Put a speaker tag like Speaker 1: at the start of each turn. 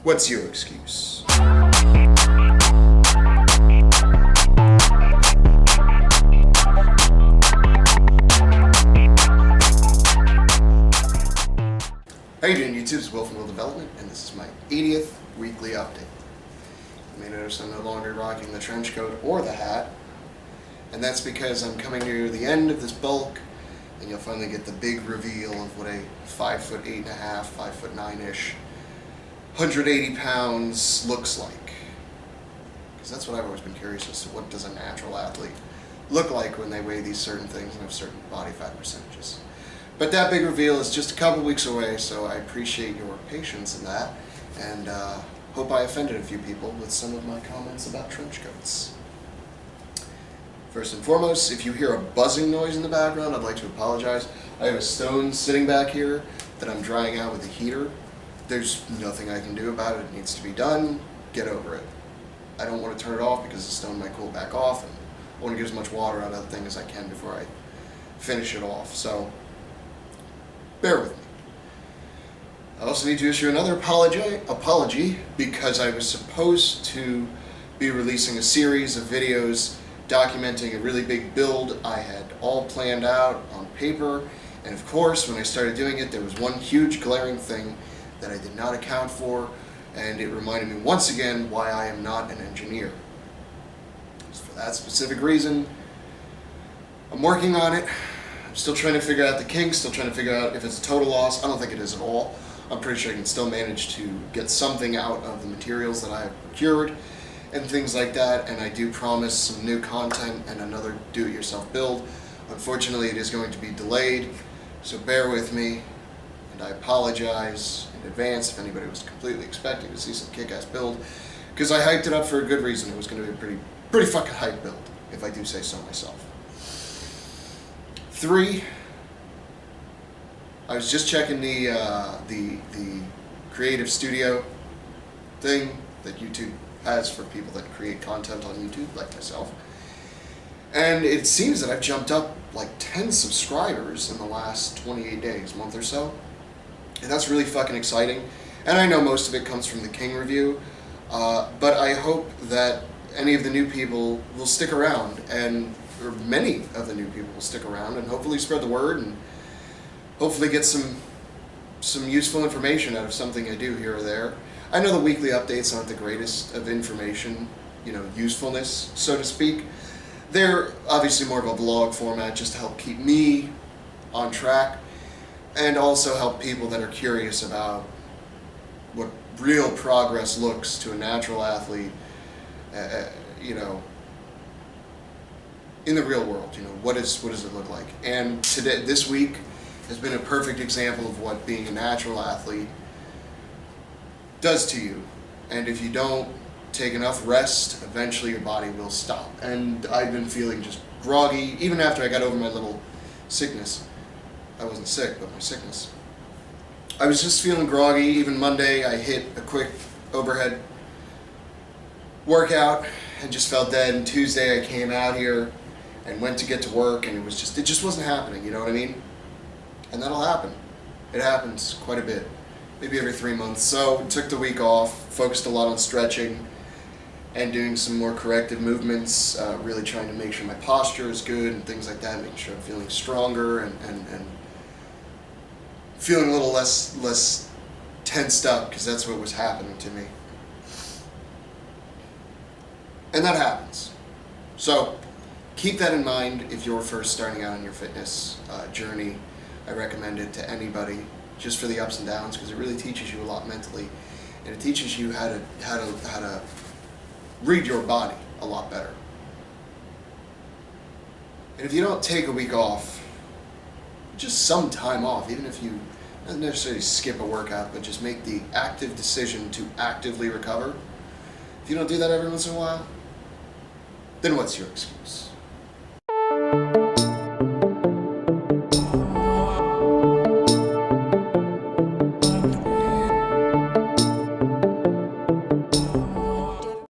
Speaker 1: What's your excuse? How you doing, YouTube? It's Will from Will Development, and this is my 80th weekly update. You may notice I'm no longer rocking the trench coat or the hat, and that's because I'm coming near the end of this bulk, and you'll finally get the big reveal of what a 5'8.5", 5'9"-ish, 180 pounds looks like. Because that's what I've always been curious as to, what does a natural athlete look like when they weigh these certain things and have certain body fat percentages. But that big reveal is just a couple weeks away, so I appreciate your patience in that, and hope I offended a few people with some of my comments about trench coats. First and foremost, if you hear a buzzing noise in the background, I'd like to apologize. I have a stone sitting back here that I'm drying out with a heater. There's nothing I can do about it. It needs to be done. Get over it. I don't want to turn it off because the stone might cool back off, and I want to get as much water out of the thing as I can before I finish it off. So bear with me. I also need to issue another apology because I was supposed to be releasing a series of videos documenting a really big build I had all planned out on paper, and of course when I started doing it there was one huge glaring thing that I did not account for, and it reminded me once again why I am not an engineer. So for that specific reason, I'm working on it. I'm still trying to figure out the kinks, still trying to figure out if it's a total loss. I don't think it is at all. I'm pretty sure I can still manage to get something out of the materials that I have procured and things like that, and I do promise some new content and another do-it-yourself build. Unfortunately, it is going to be delayed, so bear with me, and I apologize in advance if anybody was completely expecting to see some kick-ass build, because I hyped it up for a good reason. It was going to be a pretty fucking hype build, if I do say so myself. 3, I was just checking the creative studio thing that YouTube has for people that create content on YouTube, like myself. And it seems that I've jumped up like 10 subscribers in the last 28 days, month or so. And that's really fucking exciting. And I know most of it comes from the King review, but I hope that any of the new people will stick around, or many of the new people will stick around and hopefully spread the word and hopefully get some useful information out of something I do here or there. I know the weekly updates aren't the greatest of information, usefulness, so to speak. They're obviously more of a blog format just to help keep me on track and also help people that are curious about what real progress looks to a natural athlete, in the real world. What does it look like? And this week has been a perfect example of what being a natural athlete does to you. And if you don't take enough rest, eventually your body will stop. And I've been feeling just groggy, even after I got over my little sickness. I wasn't sick, but my sickness. I was just feeling groggy. Even Monday, I hit a quick overhead workout and just felt dead. And Tuesday, I came out here and went to get to work, and it just wasn't happening, you know what I mean? And that'll happen. It happens quite a bit. Maybe every 3 months. So took the week off, focused a lot on stretching and doing some more corrective movements, really trying to make sure my posture is good and things like that, making sure I'm feeling stronger and feeling a little less tensed up, because that's what was happening to me. And that happens. So keep that in mind if you're first starting out on your fitness journey. I recommend it to anybody, just for the ups and downs, because it really teaches you a lot mentally, and it teaches you how to read your body a lot better. And if you don't take a week off, just some time off, even if you not necessarily skip a workout, but just make the active decision to actively recover, if you don't do that every once in a while, then what's your excuse?